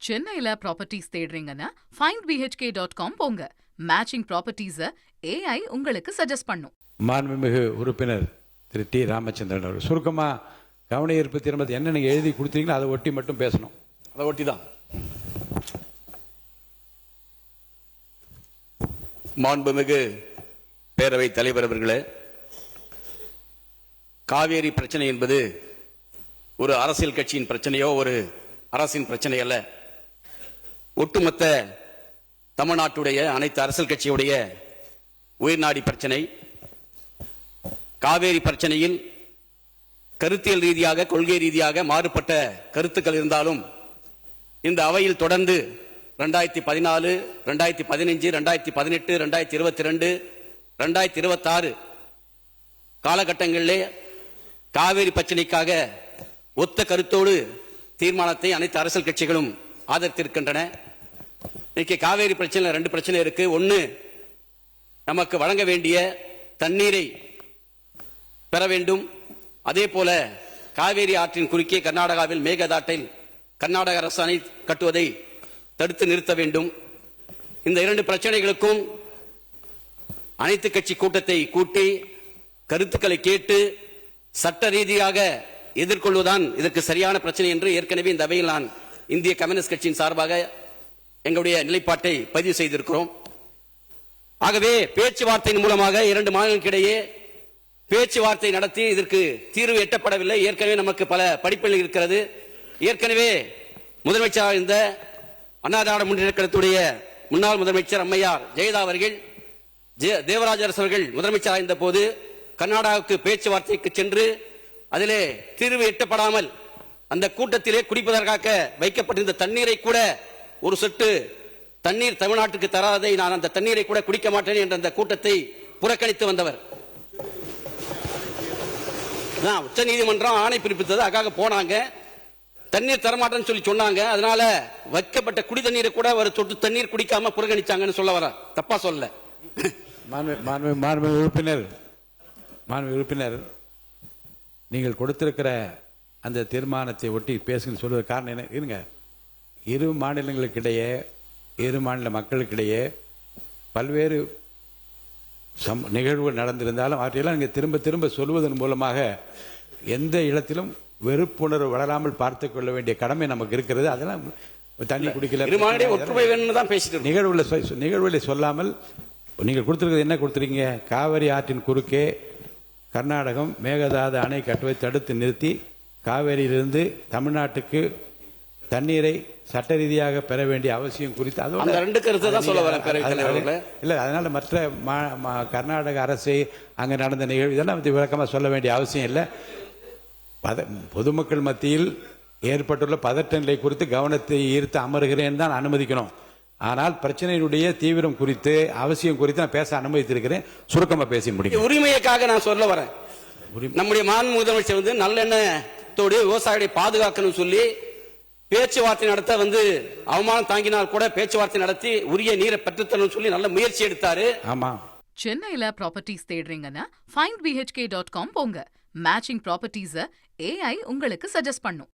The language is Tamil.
சென்னையில ப்ராப்பர்ட்டிஸ் தேடுறீங்கன்னா findbhk.com போங்க. மேட்சிங் ப்ராப்பர்ட்டிஸை AI உங்களுக்கு சஜஸ்ட் பண்ணும். மாண்புமிகு உறுப்பினர் திரு டி ராமச்சந்திரன் அவர்கள் சுருக்கமா கவன ஈர்ப்பு தீர்மானத்தை என்ன நீங்க எழுதி கொடுத்தீங்களோ அதை ஒட்டி மட்டும் பேசணும். அதை ஒட்டி தான். மாண்புமிகு பேரவை தலைவர் அவர்களே, காவேரி பிரச்சனை என்பது ஒரு அரசியல் கட்சியின் பிரச்சனையோ ஒரு அரசின் பிரச்சனை அல்ல. ஒட்டுமொத்த தமிழ்நாட்டுடைய அனைத்து அரசியல் கட்சியுடைய உயிர்நாடி பிரச்சனை. காவேரி பிரச்சனையில் கருத்தியல் ரீதியாக கொள்கை ரீதியாக மாறுபட்ட கருத்துக்கள் இருந்தாலும் இந்த அவையில் தொடர்ந்து 2014, 2015, 2018, 2022, 2026 காலகட்டங்களிலே காவேரி பிரச்சனைக்காக ஒத்த கருத்தோடு தீர்மானத்தை அனைத்து அரசியல் கட்சிகளும் ஆதரித்திருக்கின்றன. இன்னைக்கு காவேரி பிரச்சனை 2 பிரச்சனை இருக்கு. ஒன்னு, நமக்கு வழங்க வேண்டிய தண்ணீரை பெற வேண்டும். அதே போல காவேரி ஆற்றின் குறுக்கே கர்நாடகாவில் மேகதாட்டில் கர்நாடக அரசு அணை கட்டுவதை தடுத்து நிறுத்த வேண்டும். இந்த 2 பிரச்சனைகளுக்கும் அனைத்து கட்சி கூட்டத்தை கூட்டி கருத்துக்களை கேட்டு சட்ட ரீதியாக எதிர்கொள்வதுதான் இதற்கு சரியான பிரச்சனை என்று ஏற்கனவே இந்த அவையில் நான் இந்திய கம்யூனிஸ்ட் கட்சியின் சார்பாக எங்களுடைய நிலைப்பாட்டை பதிவு செய்திருக்கிறோம். ஆகவே பேச்சுவார்த்தையின் மூலமாக 2 மாநிலங்களுக்கிடையே பேச்சுவார்த்தை நடத்தி இதற்கு தீர்வு எட்டப்படவில்லை. ஏற்கனவே நமக்கு பல படிப்புகள் இருக்கிறது. ஏற்கனவே முதலமைச்சராக இருந்த அண்ணா திராவிட முன்னேற்ற கழகத்துடைய முன்னாள் முதலமைச்சர் அம்மையார் ஜெயலலிதா அவர்கள், தேவராஜ அரசு அவர்கள் முதலமைச்சராக இருந்த போது கர்நாடகாவுக்கு பேச்சுவார்த்தைக்கு சென்று அதிலே தீர்வு எட்டப்படாமல் அந்த கூட்டத்திலே குடிப்பதற்காக வைக்கப்பட்டிருந்த தண்ணீரை கூட ஒரு சொட்டு தண்ணீர் தமிழ்நாட்டுக்கு தராதை நான் அந்த தண்ணீரை கூட குடிக்க மாட்டேன் என்ற அந்த கூட்டத்தை புறக்கணித்து வந்தவர். உச்ச நீதிமன்றம் ஆணை பிறப்பித்தது. அதுக்காக போனாங்க, தண்ணீர் தரமாட்டேன்னு சொல்லி சொன்னாங்க. அதனால வைக்கப்பட்ட குடி தண்ணீரை கூட ஒரு சொட்டு தண்ணீர் குடிக்காம புறக்கணிச்சாங்கன்னு சொல்ல வர, தப்பா சொல்ல. உறுப்பினர் நீங்கள் கொடுத்திருக்கிற அந்த தீர்மானத்தை ஒட்டி பேசுங்க சொல்வது காரணம் என்ன? இருங்க, இரு மாநிலங்களுக்கிடையே இரு மாநில மக்களுக்கிடையே பல்வேறு நிகழ்வுகள் நடந்திருந்தாலும் அவற்றையெல்லாம் நீங்கள் திரும்ப திரும்ப சொல்வதன் மூலமாக எந்த இடத்திலும் வெறுப்புணர்வு வளராமல் பார்த்துக் கொள்ள வேண்டிய கடமை நமக்கு இருக்கிறது. அதெல்லாம் தண்ணி குடிக்கல நிகழ்வுகளை சொல்லாமல் நீங்கள் கொடுத்திருக்கிறது என்ன கொடுத்திருக்கீங்க? காவிரி ஆற்றின் குறுக்கே கர்நாடகம் மேகதாது அணை கட்டுவதை தடுத்து நிறுத்தி காவேரியிலிருந்து தமிழ்நாட்டுக்கு தண்ணீரை சட்ட ரீதியாக பெற வேண்டிய அவசியம் குறித்து இல்ல. அதனால மற்ற கர்நாடக அரசு அங்க நடந்த நிகழ்வு இதெல்லாம் விளக்கமா சொல்ல வேண்டிய அவசியம் இல்லை. பொதுமக்கள் மத்தியில் ஏற்பட்டுள்ள பதட்ட நிலை குறித்து கவனத்தை ஈர்த்து அமர்கிறேன் தான் அனுமதிக்கணும். ஆனால் பிரச்சனையினுடைய தீவிரம் குறித்து அவசியம் குறித்து நான் பேச அனுமதித்திருக்கிறேன். சுருக்கமா பேசி முடியும். உரிமைக்காக நான் சொல்ல வரேன். நம்முடைய மாண்பு முதலமைச்சர் வந்து நல்லெண்ணத்தோடு விவசாயிகளை பாதுகாக்கணும் சொல்லி பேச்சுவார்த்தை நடத்த அவமானம் தாங்கினால் கூட பேச்சுவார்த்தை நடத்தி உரிய நீரை பெற்றுத்தரணும் சொல்லி நல்ல முயற்சி எடுத்தாரு. ஆமா, சென்னையில ப்ராப்பர்ட்டிஸ் தேடுறீங்கன்னா findbhk.com போங்க. மேட்சிங் ப்ராப்பர்ட்டிஸை AI உங்களுக்கு சஜஸ்ட் பண்ணும்.